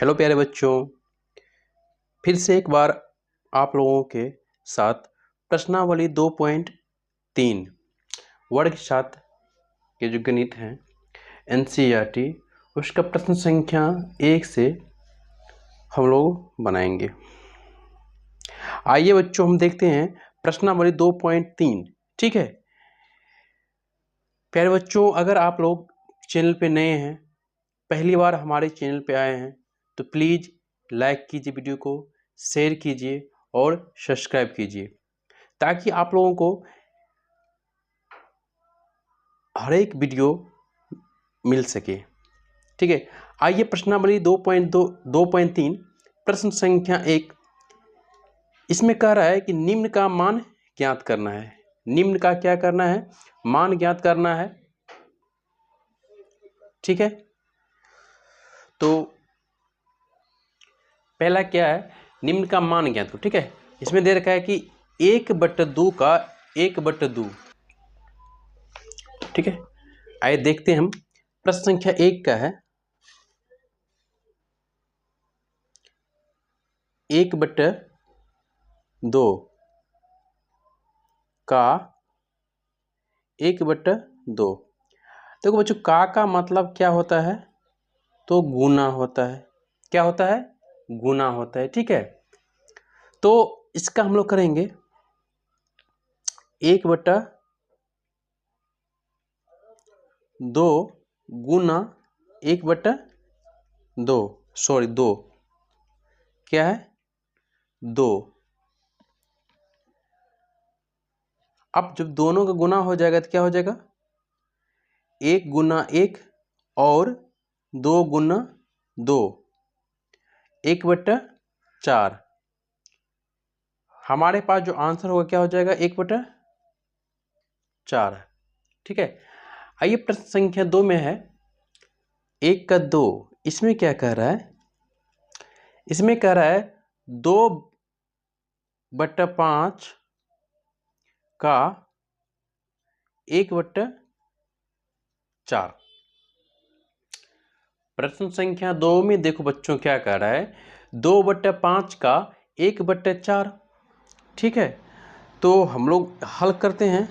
Hello प्यारे बच्चों, फिर से एक बार आप लोगों के साथ प्रश्नावली 2.3 वर्ग 7 के जो गणित हैं NCERT उसका प्रश्न संख्या 1 से हम लोग बनाएंगे। आइए बच्चों हम देखते हैं प्रश्नावली 2.3। ठीक है प्यारे बच्चों, अगर आप लोग चैनल पे नए हैं, पहली बार हमारे चैनल पे आए हैं तो प्लीज़ लाइक कीजिए, वीडियो को शेयर कीजिए और सब्सक्राइब कीजिए ताकि आप लोगों को हर एक वीडियो मिल सके। ठीक है, आइए प्रश्नावली 2.3 प्रश्न संख्या 1। इसमें कह रहा है कि निम्न का मान ज्ञात करना है। निम्न का क्या करना है? मान ज्ञात करना है। ठीक है, तो पहला क्या है? निम्न का मान ज्ञात करो। ठीक है, इसमें दे रखा है कि 1/2 का 1/2। ठीक है, आइए देखते हैं हम। प्रश्न संख्या 1 का है 1/2 का 1/2। देखो बच्चों, का मतलब क्या होता है? तो गुना होता है। क्या होता है? गुना होता है। ठीक है, तो इसका हम लोग करेंगे 1/2 गुना 1/2। सॉरी 2 क्या है? 2। अब जब दोनों का गुना हो जाएगा तो क्या हो जाएगा? 1 गुना 1 और 2 गुना 2, 1/4। हमारे पास जो आंसर होगा क्या हो जाएगा? 1/4। ठीक है, आइए प्रश्न संख्या 2 में है 1 का 2। इसमें क्या कह रहा है? इसमें कह रहा है 2/5 का 1/4। प्रश्न संख्या 2 में देखो बच्चों क्या कह रहा है? 2/5 का 1/4। ठीक है, तो हम लोग हल करते हैं।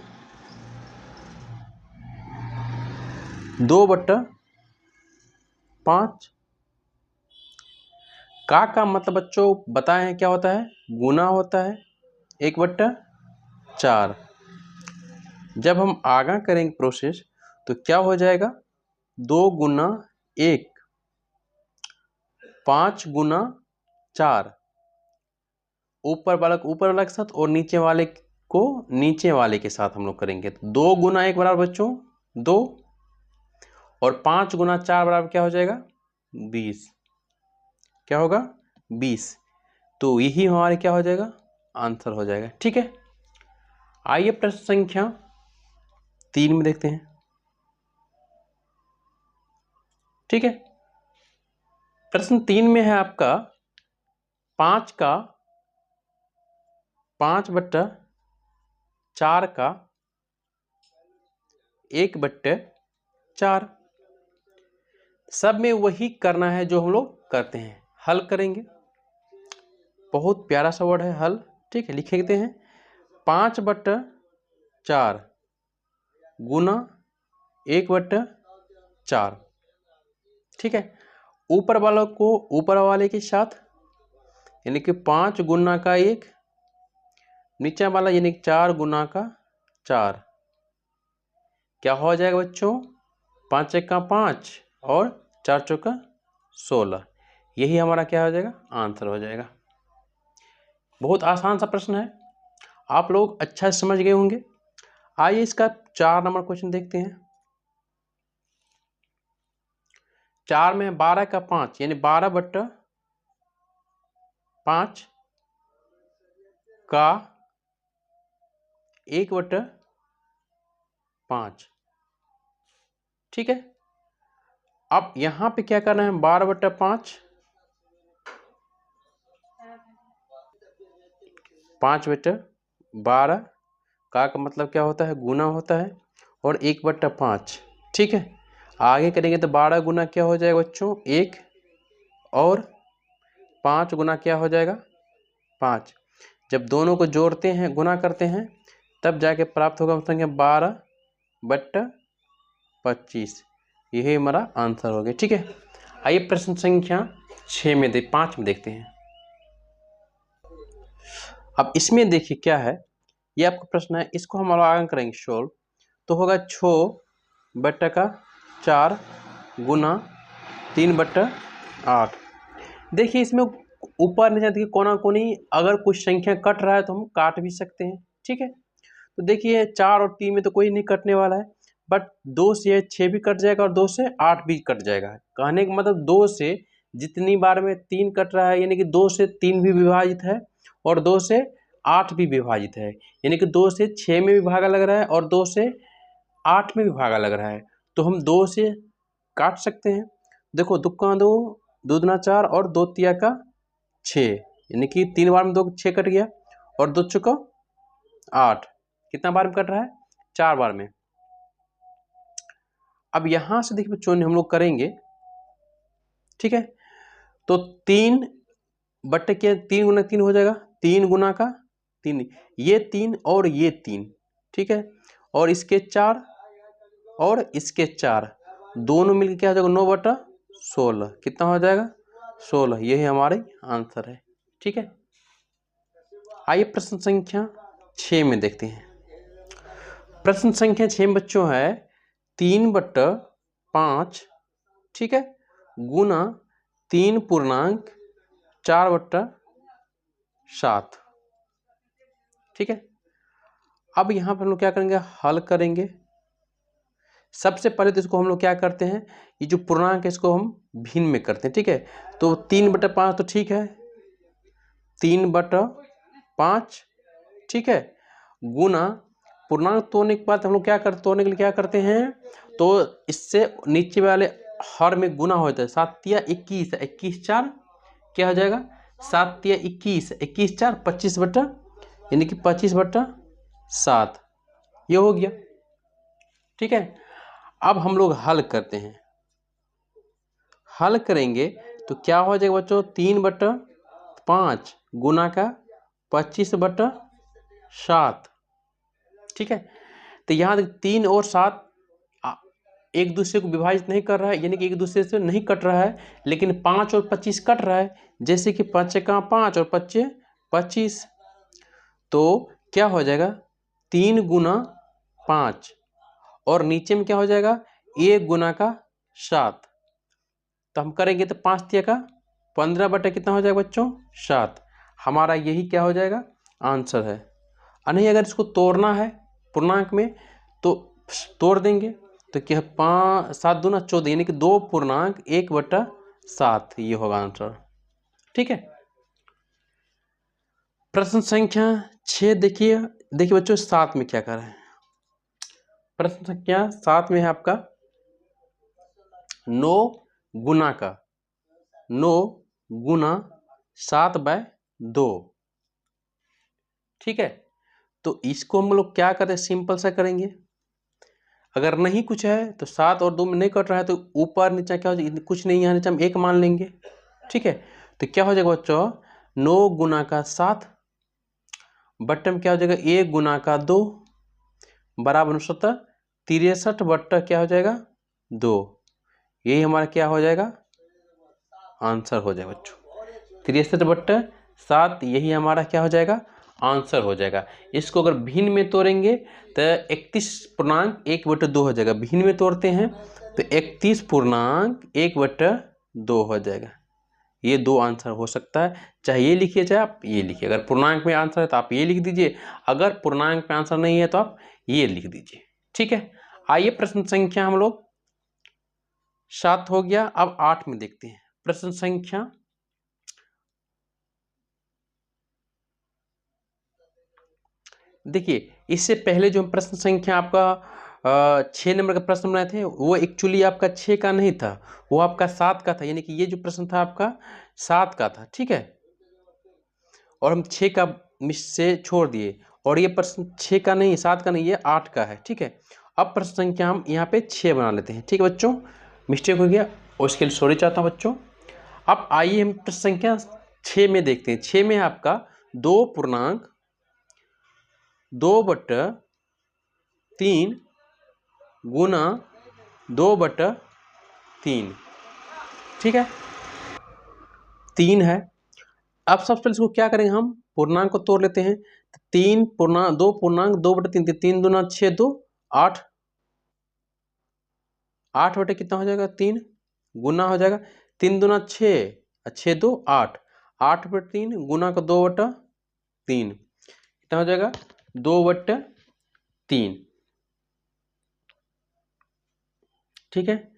2/5 का मतलब बच्चों बताए हैं क्या होता है? गुना होता है 1/4। जब हम आगे करेंगे प्रोसेस तो क्या हो जाएगा? 2 गुना 1, 5 गुना 4। ऊपर वाला को ऊपर वाले के साथ और नीचे वाले को नीचे वाले के साथ हम लोग करेंगे। तो 2 गुना 1 बराबर बच्चों 2 और 5 गुना 4 बराबर क्या हो जाएगा? 20। क्या होगा? 20। तो यही हमारे क्या हो जाएगा? आंसर हो जाएगा। ठीक है, आइए प्रश्न संख्या 3 में देखते हैं। ठीक है, प्रश्न 3 में है आपका 5 का 5/4 का 1/4। सब में वही करना है जो हम लोग करते हैं, हल करेंगे। बहुत प्यारा सा वर्ड है हल। ठीक है, लिखते हैं 5/4 गुना 1/4। ठीक है, ऊपर वालों को ऊपर वाले के साथ यानी कि 5 गुना का 1, नीचे वाला यानी 4 गुना का 4। क्या हो जाएगा बच्चों? 5 1 का 5 और 4 चौका 16। यही हमारा क्या हो जाएगा? आंसर हो जाएगा। बहुत आसान सा प्रश्न है, आप लोग अच्छा समझ गए होंगे। आइए इसका 4 नंबर क्वेश्चन देखते हैं। 4 में 12 का 5 यानी 12/5 का 1/5। ठीक है, अब यहां पे क्या करना है? 12/5 5/12 का मतलब क्या होता है? गुना होता है और 1/5। ठीक है, आगे करेंगे तो 12 गुना क्या हो जाएगा बच्चों? 1 और 5 गुना क्या हो जाएगा 5। जब दोनों को जोड़ते हैं गुना करते हैं तब जाके प्राप्त होगा संख्या 12/25। यही हमारा आंसर हो गया। ठीक है, आइए प्रश्न संख्या 5 में देखते हैं। अब इसमें देखिए क्या है, ये आपका प्रश्न है, इसको हम आगे करेंगे सोल्व। तो होगा 6/4 गुना 3/8। देखिए इसमें ऊपर नीचे देखिए कोना कोनी अगर कुछ संख्या कट रहा है तो हम काट भी सकते हैं। ठीक है, तो देखिए 4 और 3 में तो कोई नहीं कटने वाला है, बट 2 से 6 भी कट जाएगा और 2 से 8 भी कट जाएगा। कहने का मतलब 2 से जितनी बार में 3 कट रहा है यानी कि 2 से 3 भी विभाजित है और 2 से 8 भी विभाजित है, यानी कि 2 से 6 में भी भागा लग रहा है और 2 से 8 में भी भागा लग रहा है, तो हम 2 से काट सकते हैं। देखो दुक्का 2, 2 दूना 4 और 2 तिया का 6, यानी कि 3 बार में 2 6 कट गया और 2 चौका 8। कितना बार में कट रहा है 4 बार में। अब यहां से देखिए बच्चों हम लोग करेंगे। ठीक है, तो 3 बट्टे के 3 गुना 3 हो जाएगा, 3 गुना का 3, ये 3 और ये 3। ठीक है, और इसके 4 और इसके 4 दोनों मिलकर क्या हो जाएगा 9/16। कितना हो जाएगा 16। यही हमारी आंसर है। ठीक है, आइए प्रश्न संख्या 6 में देखते हैं। प्रश्न संख्या 6 में बच्चों है 3/5। ठीक है, गुना 3/4/7। ठीक है, अब यहां पर हम लोग क्या करेंगे हल करेंगे। सबसे पहले तो इसको हम लोग क्या करते हैं, ये जो पूर्णांक है इसको हम भिन्न में करते हैं। ठीक है, तो 3/5 तो ठीक है, 3/5। ठीक है, गुना पूर्णांक तोड़ने के बाद हम लोग क्या करते, तोड़ने के लिए क्या करते हैं, तो इससे नीचे वाले हर में गुना होता है। 7 तिया 21, 21 4 क्या हो जाएगा 7 तिया 21, 21 4 25 बटा, यानी कि 25/7। ये हो गया। ठीक है, अब हम लोग हल करते हैं। हल करेंगे तो क्या हो जाएगा बच्चों 3/5 गुना का 25/7। ठीक है, तो यहाँ 3 और 7 एक दूसरे को विभाजित नहीं कर रहा है, यानी कि एक दूसरे से नहीं कट रहा है, लेकिन 5 और 25 कट रहा है, जैसे कि 5 का 5 और 5 25। तो क्या हो जाएगा 3 गुना 5 और नीचे में क्या हो जाएगा 1 गुना का 7। तो हम करेंगे तो 5 तिया का 15 बटे कितना हो जाएगा बच्चों 7। हमारा यही क्या हो जाएगा आंसर है। नहीं अगर इसको तोड़ना है पूर्णांक में तो तोड़ देंगे, तो क्या 5 7 दूना 14, यानी कि 2.1/7। ये होगा आंसर। ठीक है, प्रश्न संख्या 6 देखिए बच्चों 7 में क्या कर रहे हैं। प्रश्न संख्या 7 में है आपका 9 गुना का 9 गुना 7/2। ठीक है, तो इसको हम लोग क्या करते हैं सिंपल सा करेंगे। अगर नहीं कुछ है तो 7 और 2 में नहीं कट रहा है तो ऊपर नीचे क्या हो जाएगा, कुछ नहीं है नीचे हम 1 मान लेंगे। ठीक है, तो क्या हो जाएगा बच्चों 9 गुना का 7 बट्टे में क्या हो जाएगा 1 गुना का 2 बराबर 63 बट्टा क्या हो जाएगा 2। यही हमारा क्या हो जाएगा आंसर हो जाएगा बच्चों 63/7। यही हमारा क्या हो जाएगा आंसर हो जाएगा। इसको अगर भिन्न में तोड़ेंगे तो 31.1/2 हो जाएगा। भिन्न में तोड़ते हैं तो 31.1/2 हो जाएगा। ये 2 आंसर हो सकता है, चाहे ये लिखिए चाहे आप ये लिखिए। अगर पूर्णांक में आंसर है तो आप ये लिख दीजिए, अगर पूर्णांक में आंसर नहीं है तो आप ये लिख दीजिए। ठीक है, आइए प्रश्न संख्या हम लोग 7 हो गया, अब 8 में देखते हैं। प्रश्न संख्या देखिए इससे पहले जो हम प्रश्न संख्या आपका 6 नंबर का प्रश्न बनाए थे वो एक्चुअली आपका 6 का नहीं था, वो आपका 7 का था, यानी कि ये जो प्रश्न था आपका 7 का था। ठीक है, और हम 6 का मिस से छोड़ दिए, और ये प्रश्न 6 का नहीं 7 का नहीं ये 8 का है। ठीक है, अब प्रश्न संख्या हम यहाँ पे 6 बना लेते हैं। ठीक है बच्चों, मिस्टेक हो गया और इसके लिए सॉरी चाहता हूँ बच्चों। अब आइए हम प्रश्न संख्या 6 में देखते हैं। 6 में है आपका 2.2/3 गुना 2/3, ठीक है, 3 है। अब सबसे पहले इसको क्या करेंगे, हम पूर्णांक को तोड़ लेते हैं। 2.2/3, 3 दूना 6, 2 8, 8 बटे कितना हो जाएगा 3, गुना हो जाएगा 3 दूना 6, 6 2 8, 8/3 गुना का 2/3 कितना हो जाएगा 2/3, ठीक है।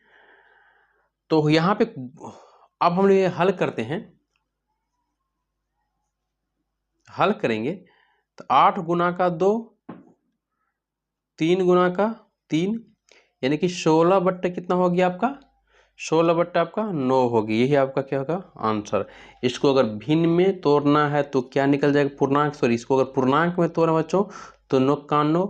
तो यहाँ पे अब हम ये हल करते हैं, हल करेंगे तो 8 गुना का 2, 3 गुना का 3, यानी कि 16 बट्टे कितना हो गया आपका, 16 बट्टा आपका 9 होगी। यही आपका क्या होगा आंसर। इसको अगर भिन्न में तोड़ना है तो क्या निकल जाएगा, पूर्णांक, सॉरी, इसको अगर पूर्णांक में तोड़ना बच्चों तो 9 का 9,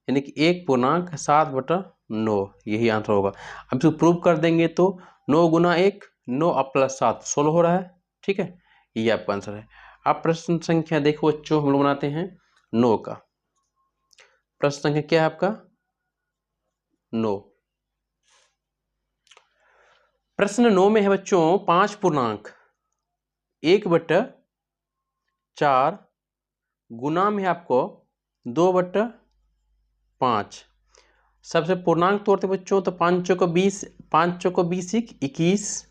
यानी कि 1.7/9, यही आंसर होगा। अब इसको प्रूव कर देंगे तो 9 गुना 1 9 और प्लस 7 16 हो रहा है, ठीक है, ये आपका आंसर है। अब प्रश्न संख्या देखो बच्चों, हम लोग बनाते हैं 9 का। प्रश्न संख्या क्या है आपका 9। प्रश्न 9 में है बच्चों 5.1/4 गुना में है आपको 2/5। सबसे पूर्णांक तोड़ते बच्चों तो 5 चौको 20, 5 चौको 20 21,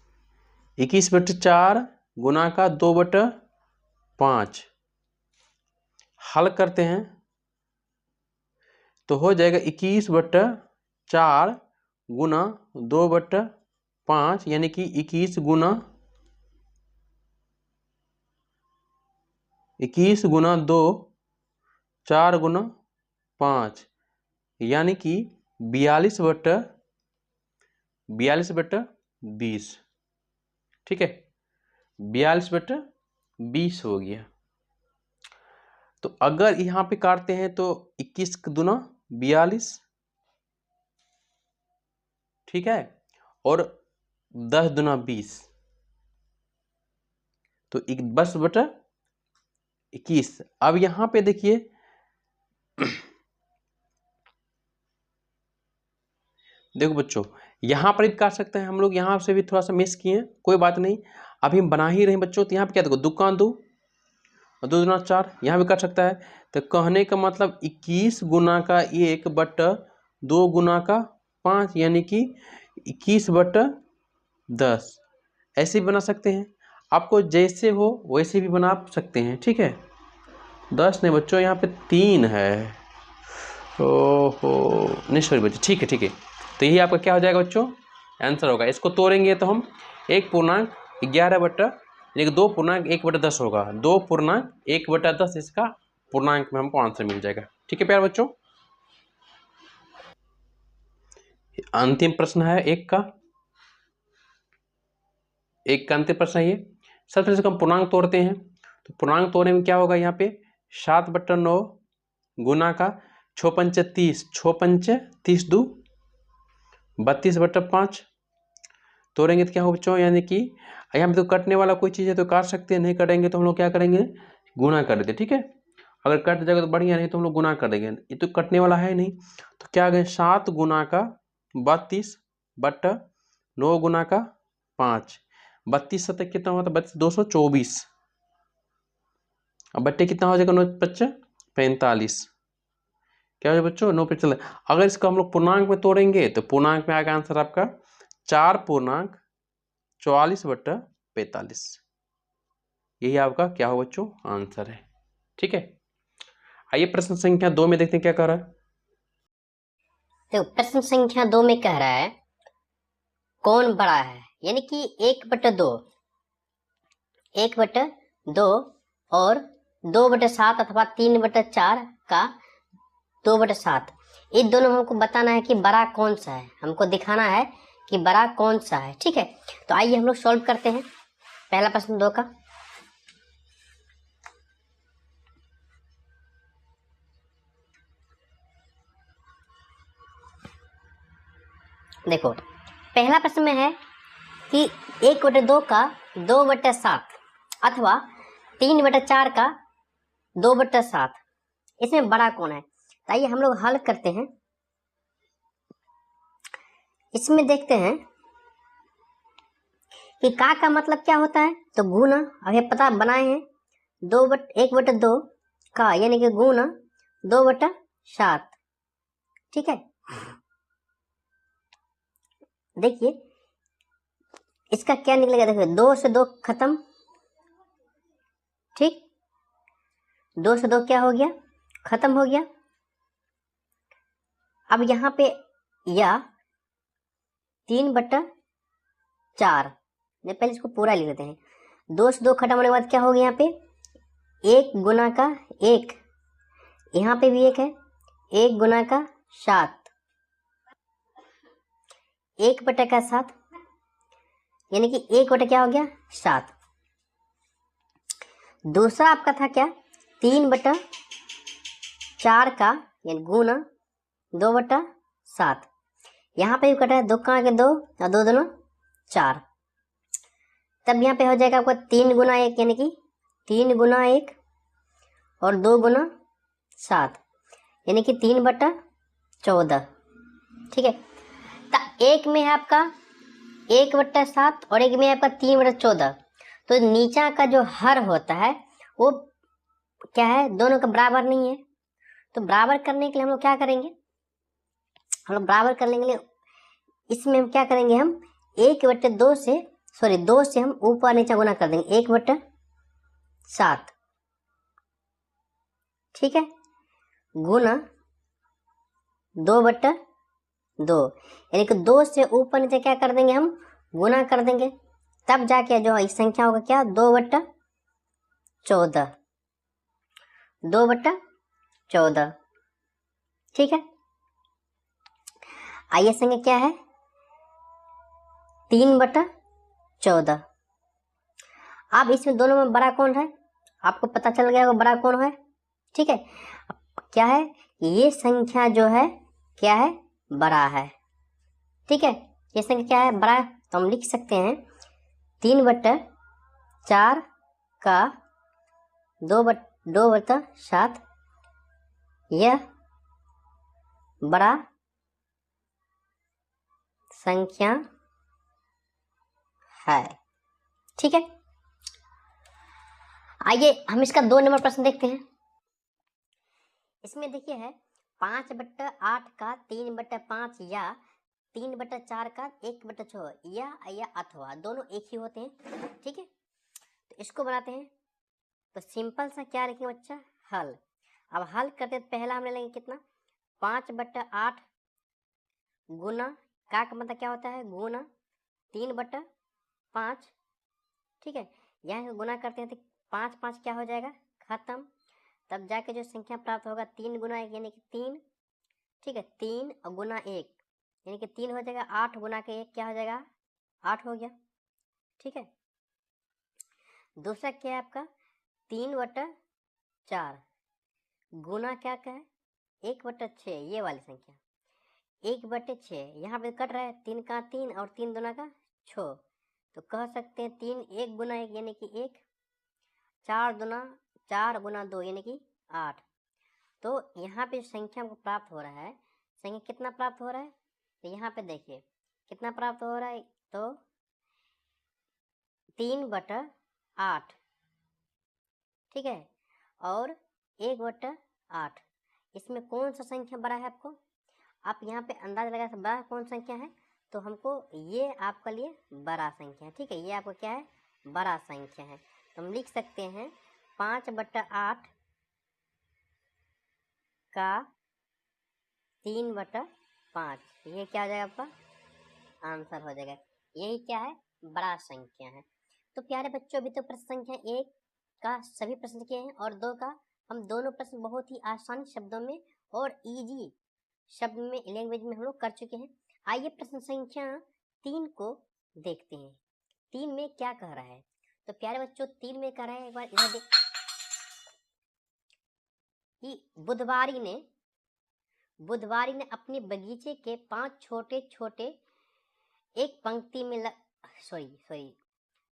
21/4 गुना का 2/5 हल करते हैं तो हो जाएगा 21/4 गुना 2/5, यानी कि 21 गुना 2 4 गुना 5, यानी कि 42/20, ठीक है, 42/20 हो गया। तो अगर यहाँ पे काटते हैं तो 21 दूना 42, ठीक है, और 10 दूना 20, तो 10/21। अब यहाँ पे देखिए देखो बच्चों, यहाँ पर भी काट सकते हैं हम लोग, यहाँ से भी थोड़ा सा मिस किए हैं, कोई बात नहीं, अभी हम बना ही रहे हैं बच्चों। तो यहाँ पे क्या देखो, 2 का 2 और 2 दूना 4, यहाँ भी काट सकता है। तो कहने का मतलब 21 गुना का 1/2 गुना का 5, यानी कि 21/10, ऐसे भी बना सकते हैं। आपको जैसे हो वैसे भी बना सकते हैं, ठीक है। 10 नहीं बच्चों, यहाँ पे 3 है, ओहो नहीं सॉरी बच्चों, ठीक है ठीक है। तो यही आपका क्या हो जाएगा बच्चों आंसर होगा। इसको तोड़ेंगे तो हम 1.11 यानी कि 2.1/10 होगा, 2.1/10 इसका पूर्णांक में हमको आंसर मिल जाएगा, ठीक है प्यार बच्चों। अंतिम प्रश्न है एक का अंतिम प्रश्न है ये। सबसे पहले हम पूर्णांक तोड़ते हैं, तो पूर्णांक तोड़ने में क्या होगा, यहाँ पे 7/9 गुना का 6 पंचे 30, 6 पंचे 30 2 32/5 तोड़ेंगे तो क्या हो बच्चों, यानी कि यहाँ पे तो कटने वाला कोई चीज़ है तो काट सकते हैं, नहीं कटेंगे तो हम लोग क्या करेंगे गुना कर देते, ठीक है। अगर कट जाएगा तो बढ़िया, नहीं तो हम लोग गुना कर देंगे, ये तो कटने वाला है नहीं। तो क्या गए 7 गुना का 32/9 गुना का 5, 32 सतह कितना होता है 224, अब बट्टे कितना हो जाएगा 9 5 45, क्या हो जाएगा बच्चों 9 पे चले। अगर इसको हम लोग पूर्णांक में तोड़ेंगे तो पूर्णांक में आएगा आंसर आपका 4.44/45, यही आपका क्या हो बच्चों आंसर है, ठीक है। आइए प्रश्न संख्या 2 में देखते हैं क्या कह रहा है। तो प्रश्न संख्या 2 में कह रहा है कौन बड़ा है, यानी कि 1/2, 1/2 और 2/7 अथवा 3/4 का 2/7, इन दोनों में हमको बताना है कि बड़ा कौन सा है, हमको दिखाना है कि बड़ा कौन सा है, ठीक है। तो आइए हम लोग सॉल्व करते हैं पहला प्रश्न 2 का। देखो पहला प्रश्न में है कि 1/2 का 2/7, अथवा 3/4 का 2/7, इसमें बड़ा कौन है? तो आइए हम लोग हल करते हैं। इसमें देखते हैं कि का मतलब क्या होता है, तो गुना, अब ये पता बनाए हैं 1/2 का, यानी कि गुना 2/7। ठीक है, देखिए इसका क्या निकलेगा, देखिए 2 से 2 खत्म, ठीक, 2 से 2 क्या हो गया, खत्म हो गया। अब यहाँ पे या 3/4, पहले इसको पूरा लिख लेते हैं। 2 से 2 खत्म होने के बाद क्या हो गया, यहाँ पे 1 गुना का 1, यहाँ पे भी 1 है, 1 गुना का 7, 1/7, यानी कि 1 क्या हो गया, 7। दूसरा आपका था क्या, 3/4 का, यानी गुना 2/7, यहाँ पे भी कटा है, 2 कहाँ के 2 और 2 दोनों 4, तब यहाँ पे हो जाएगा आपका 3 गुना 1, यानी कि 3 गुना 1 और 2 गुना 7, यानी कि 3/14। ठीक है, तो एक में है आपका 1/7 और एक में है आपका 3/14। तो नीचा का जो हर होता है वो क्या है, दोनों का बराबर नहीं है। तो बराबर करने के लिए हम लोग क्या करेंगे, हम लोग बराबर करने के लिए इसमें हम क्या करेंगे, हम 1/2 से 2 से हम ऊपर नीचा गुना कर देंगे, 1/7। ठीक है, गुना 2/2, यानी कि 2 से ऊपर नीचे क्या कर देंगे, हम गुना कर देंगे, तब जाके जो इस संख्या होगा क्या, 2/14, 2/14। ठीक है, आइए संख्या क्या है, 3/14। अब इसमें दोनों में बड़ा कौन है, आपको पता चल गया वो बड़ा कौन है। ठीक है, क्या है, ये संख्या जो है क्या है, बड़ा है। ठीक है, ये संख्या क्या है, बड़ा है, तो हम लिख सकते हैं 3/4 का 2/7, यह बड़ा संख्या है। ठीक है, आइए हम इसका 2 नंबर प्रश्न देखते हैं। इसमें देखिए है 5/8 का 3/5 या 3/4 का 1/6, या अथवा दोनों एक ही होते हैं। ठीक है, तो इसको बनाते हैं, तो सिंपल सा क्या लिखेंगे बच्चा, हल। अब हल करते पहला हम ले लेंगे कितना, 5/8 गुना का मतलब क्या होता है, गुना 3/5। ठीक है, यहाँ गुना करते हैं तो 5 5 क्या हो जाएगा, खत्म, तब जाके जो संख्या प्राप्त होगा 3 गुना 1 यानी कि 3। ठीक है, 3 और गुना 1 यानी कि 3 हो जाएगा, 8 गुना के 1 क्या हो जाएगा, 8 हो गया। ठीक है, दूसरा क्या है आपका 3/4 गुना क्या है, 1/6, ये वाली संख्या 1/6, यहाँ पे कट रहा है, 3 का 3 और 3 दूना का 6, तो कह सकते हैं 3 1 गुना 1 यानी कि 1, 4 गुना 2 यानी कि 8। तो यहाँ पे संख्या हमको प्राप्त हो रहा है, संख्या कितना प्राप्त हो रहा है, तो यहाँ पे देखिए कितना प्राप्त हो रहा है, तो 3/8। ठीक है, और 1/8, इसमें कौन सा संख्या बड़ा है, आपको आप यहाँ पे अंदाजा लगा सकते बड़ा कौन संख्या है, तो हमको ये आपके लिए बड़ा संख्या है। ठीक है, ये आपको क्या है, बड़ा संख्या है, तो हम लिख सकते हैं 5/8 का 3/5, ये क्या हो जाएगा, आपका आंसर हो जाएगा। यही क्या है, बड़ा संख्या है। तो प्यारे बच्चों, अभी तो प्रश्न संख्या 1 का सभी प्रश्न किए हैं और 2 का हम दोनों प्रश्न बहुत ही आसान शब्दों में और इजी शब्द में, लैंग्वेज में हम लोग कर चुके हैं। आइए प्रश्न संख्या 3 को देखते हैं, 3 में क्या कह रहा है। तो प्यारे बच्चों 3 में कह रहा है, एक बार इधर देख, कि बुधवारी ने अपने बगीचे के 5 छोटे छोटे एक पंक्ति में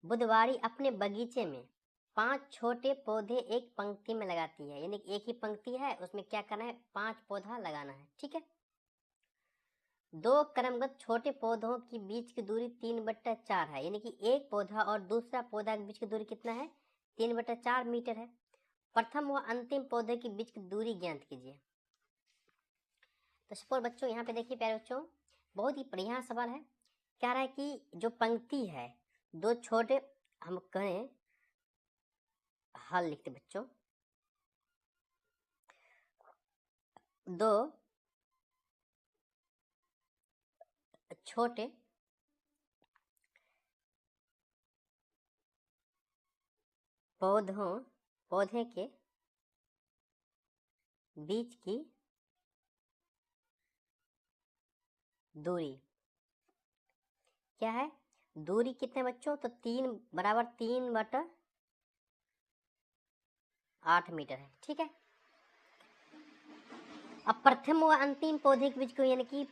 बुधवारी अपने बगीचे में 5 छोटे पौधे एक पंक्ति में लगाती है, यानी एक ही पंक्ति है, उसमें क्या करना है, 5 पौधा लगाना है। ठीक है। 2 क्रमगत छोटे पौधों की बीच की दूरी 3/4 है, यानी कि एक पौधा और दूसरा पौधा के बीच की दूरी कितना है, 3/4 मीटर है। प्रथम व अंतिम पौधे के बीच की दूरी ज्ञात कीजिए। तो सपोज बच्चों यहाँ पे देखिए प्यारे बच्चों, बहुत ही बढ़िया सवाल है। कह रहा है कि जो पंक्ति है, 2 छोटे, हम कहें हल लिखते बच्चों, 2 छोटे पौधे के बीच की दूरी क्या है, दूरी कितने बच्चों, तो 3/8 मीटर है। ठीक है। अब प्रथम व अंतिम पौधे के बीच को, यानी कि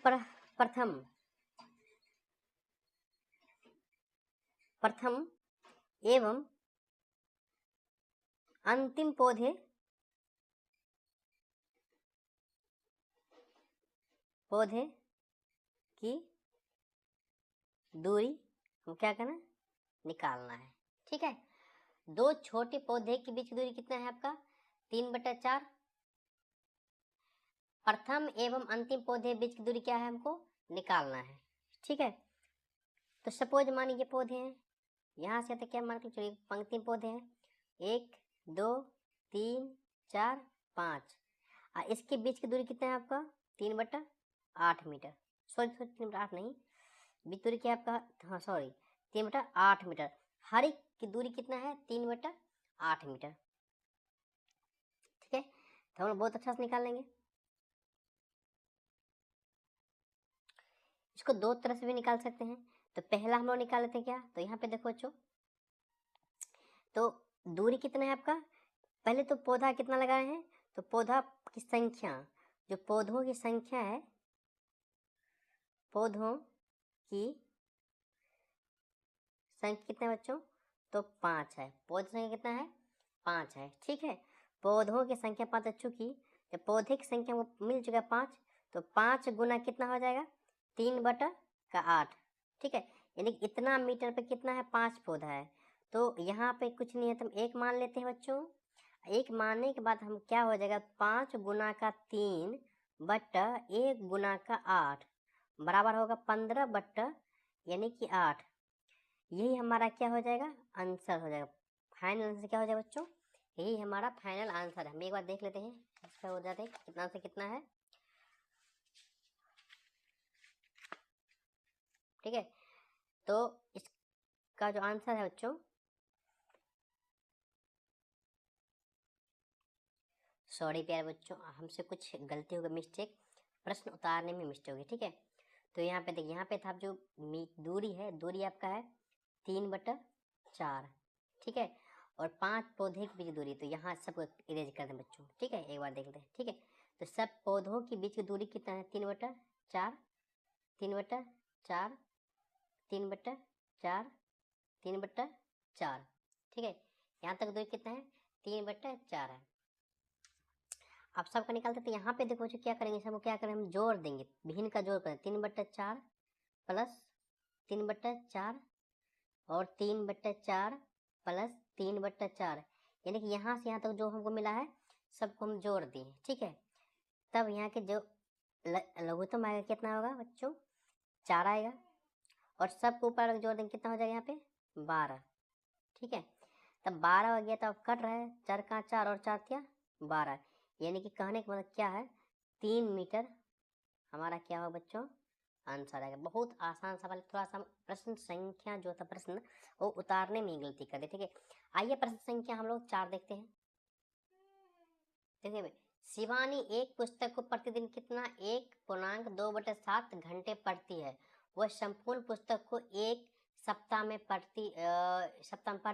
प्रथम एवं अंतिम पौधे की दूरी हम क्या करना, निकालना है। ठीक है। 2 छोटे पौधे के बीच की दूरी कितना है आपका, 3/4। प्रथम एवं अंतिम पौधे के बीच की दूरी क्या है, हमको निकालना है। ठीक है। तो सपोज मान लीजिए पौधे हैं, यहाँ से तो क्या मान के चलिए पंक्ति में पौधे हैं, 1 2 3 4 5, और इसके बीच की दूरी कितना है आपका, 3/8 मीटर। सॉरी 3/8 नहीं, बीच दूरी क्या है आपका, हाँ सॉरी 3/8 मीटर। हर एक की दूरी कितना है, 3/8 मीटर। ठीक है। तो हम लोग बहुत अच्छा से निकाल लेंगे। इसको 2 तरह से भी निकाल सकते हैं। तो पहला हम लोग निकाल लेते हैं क्या, तो यहाँ पे देखो बच्चों, तो दूरी कितना है आपका, पहले तो पौधा कितना लगाए हैं, तो पौधा की संख्या, जो पौधों की संख्या है, पौधों की संख्या कितना है बच्चों, तो 5 है। पौधे की संख्या कितना है, 5 है। ठीक है। पौधों की संख्या 5 है, चूंकि जब पौधे की संख्या वो मिल चुका 5, तो 5 गुना कितना हो जाएगा, 3/8। ठीक है। यानी इतना मीटर पे कितना है, 5 पौधा है। तो यहाँ पे कुछ नहीं है, तो हम 1 मान लेते हैं बच्चों। 1 मानने के बाद हम क्या हो जाएगा, 5 गुना का 3/1 गुना का 8 बराबर होगा 15 यानी कि 8। यही हमारा क्या हो जाएगा, आंसर हो जाएगा। फाइनल आंसर क्या हो जाएगा बच्चों, यही हमारा फाइनल आंसर है। हम एक बार देख लेते हैं इसका हो जाते हैं कितना से कितना है। ठीक है। तो इसका जो आंसर है बच्चों, सॉरी प्यारे बच्चों, हमसे कुछ गलती हो गई, मिस्टेक, प्रश्न उतारने में मिस्टेक होगी। ठीक है। तो यहाँ पे देखिए, यहाँ पे था जो दूरी है, दूरी आपका है 3/4। ठीक है। और 5 पौधे की बीच दूरी, तो यहाँ सबको इरेज कर दें बच्चों। ठीक है। एक बार देख लेते हैं। ठीक है। तो सब पौधों के बीच की दूरी कितना है, 3/4 3/4 3/4 3/4। ठीक है। यहाँ तक दूरी कितना है, 3/4 है। आप सबका निकालते, तो यहाँ पे देखो बच्चों क्या करेंगे, सबको क्या करें, हम जोड़ देंगे, भिन्न का जोड़ करें, 3/4 प्लस 3/4 और 3/4 प्लस 3/4, यानी कि यहाँ से यहाँ तक जो हमको मिला है सबको हम जोड़ दिए। ठीक है। तब यहाँ के जो लघुत्तम आएगा कितना होगा बच्चों, 4 आएगा, और सबको ऊपर जोड़ देंगे, कितना हो जाएगा यहाँ पे, 12। ठीक है। तब 12 हो गया, तो अब कट रहा है, 4 का 4 और 4 क्या 12, यानी कि कहने का मतलब क्या है, 3 मीटर हमारा क्या होगा बच्चों, आंसर आएगा। बहुत आसान सवाल, थोड़ा सा प्रश्न संख्या जो था प्रश्न वो उतारने में गलती कर दी। ठीक है। आइए प्रश्न संख्या हम लोग 4 देखते हैं। देखिए, शिवानी एक पुस्तक को प्रतिदिन कितना 1.2/7 घंटे पढ़ती है। वह संपूर्ण पुस्तक को एक सप्ताह में पढ़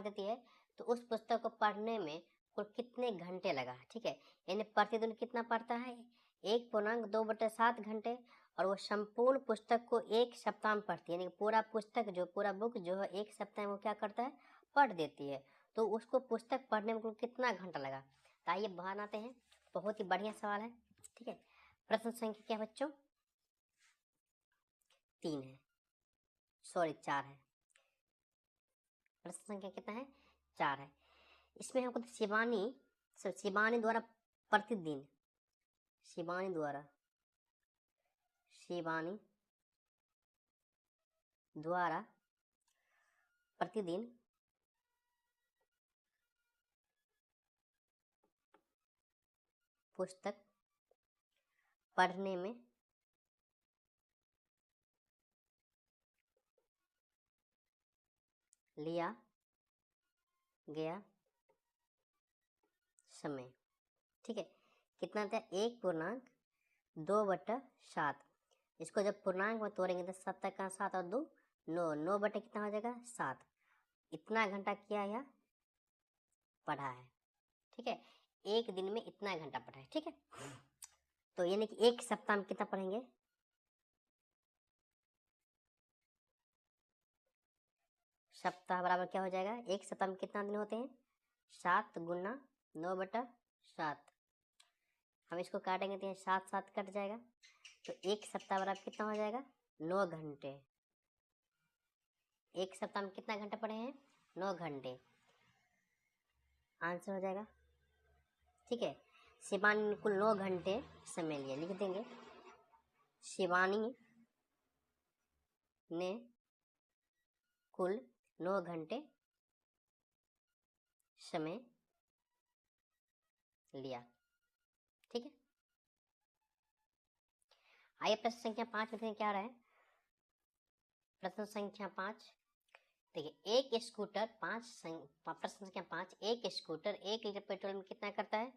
देती है, तो उस पुस्तक को पढ़ने में कुल कितने घंटे लगा। ठीक है। यानी प्रतिदिन कितना पढ़ता है, 1.2/7 घंटे, और वो संपूर्ण पुस्तक को एक सप्ताह में पढ़ती है, यानी पूरा पुस्तक जो पूरा बुक जो है एक सप्ताह में वो क्या करता है, पढ़ देती है। तो उसको पुस्तक पढ़ने में कुल कितना घंटा लगा। तो आइए बनाते हैं, बहुत ही बढ़िया सवाल है। ठीक है, प्रश्न संख्या क्या बच्चों? 3 है, सॉरी 4 है। प्रश्न संख्या कितना है? 4 है। इसमें हमको शिवानी द्वारा प्रतिदिन, शिवानी द्वारा प्रतिदिन पुस्तक पढ़ने में लिया गया समय। ठीक है, कितना था? 1/2/7। इसको जब पूर्णांक में तोड़ेंगे तो 7 का 7 और 2 9, 9 कितना हो जाएगा? 7। इतना घंटा किया या पढ़ा है। ठीक है, एक दिन में इतना घंटा पढ़ा है। ठीक है, तो यानी कि एक सप्ताह में कितना पढ़ेंगे? सप्ताह बराबर क्या हो जाएगा? एक सप्ताह में कितना दिन होते हैं? 7 गुना 9/7। हम इसको काटेंगे तो 7 7 कट जाएगा, तो एक सप्ताह बराबर कितना हो जाएगा? 9 घंटे। एक सप्ताह में कितना घंटा पढ़े हैं? 9 घंटे। आंसर हो जाएगा। ठीक है, शिवानी ने कुल 9 घंटे समय लिया, लिख देंगे। शिवानी ने कुल 9 घंटे समय लिया। ठीक है, आइए प्रश्न संख्या 5 में क्या रहा है? प्रश्न संख्या 5 देखिए, एक स्कूटर प्रश्न संख्या 5, एक स्कूटर 1 लीटर पेट्रोल में कितना करता है?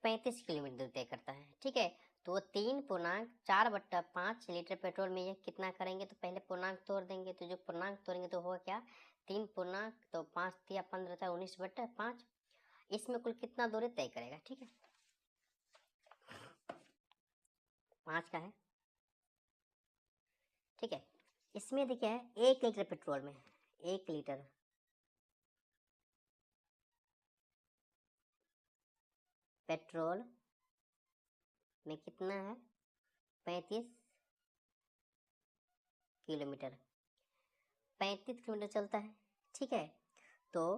35 किलोमीटर दूर तय करता है। ठीक है, तो 3.4/5 लीटर पेट्रोल में ये कितना करेंगे? तो पहले पूर्णांक तोड़ देंगे, तो जो पूर्णांक तोड़ेंगे तो होगा क्या? 3 पूर्णांक तो 5 या 15 19/5। इसमें कुल कितना दूरी तय करेगा? ठीक है, 5 का है। ठीक है, इसमें देखिए 1 लीटर पेट्रोल में 1 लीटर पेट्रोल में कितना है? 35 किलोमीटर। 35 किलोमीटर चलता है। ठीक है, तो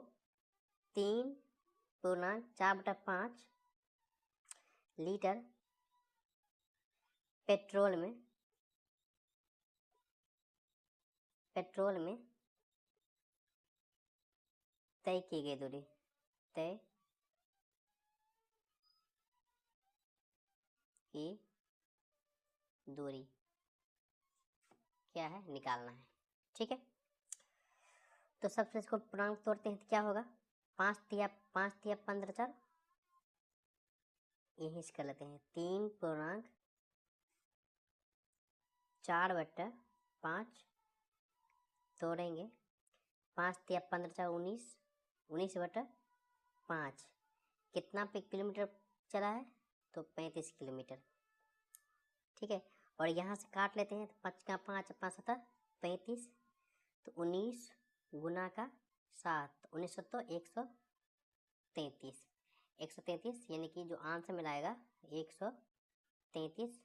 3.4/5 लीटर पेट्रोल में तय की गई दूरी, तय की दूरी क्या है? निकालना है। ठीक है, तो सबसे इसको पूर्णांक तोड़ते हैं तो क्या होगा? 5 तिया 15 4, यही कर लेते हैं। 3.4/5 तोड़ेंगे, 5 तिया 15 4 19, 19/5 कितना पे किलोमीटर चला है? तो 35 किलोमीटर। ठीक है, और यहाँ से काट लेते हैं, तो 5 का 5 5 7 35, तो 19 गुना का 7 19 तो 133 यानी कि जो आंसर मिलाएगा 133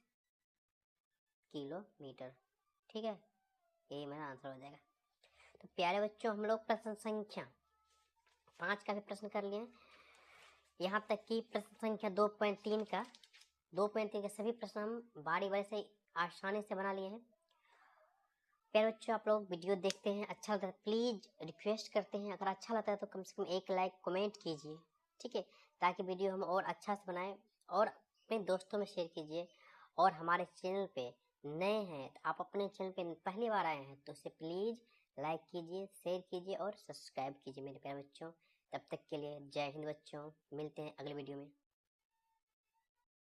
किलोमीटर। ठीक है, यही मेरा आंसर हो जाएगा। तो प्यारे बच्चों, हम लोग प्रश्न संख्या 5 का भी प्रश्न कर लिए, यहाँ तक कि प्रश्न संख्या 2.3 के सभी प्रश्न हम बारी बारी से आसानी से बना लिए हैं। प्यारे बच्चों, आप लोग वीडियो देखते हैं, अच्छा लगता है प्लीज रिक्वेस्ट करते हैं, अगर अच्छा लगता है तो कम से कम एक लाइक कमेंट कीजिए। ठीक है, ताकि वीडियो हम और अच्छा से बनाएं और अपने दोस्तों में शेयर कीजिए। और हमारे चैनल पे नए हैं तो आप अपने चैनल पे पहली बार आए हैं तो उसे प्लीज लाइक कीजिए, शेयर कीजिए और सब्सक्राइब कीजिए मेरे प्यारे बच्चों। तब तक के लिए जय हिंद बच्चों, मिलते हैं अगले वीडियो में।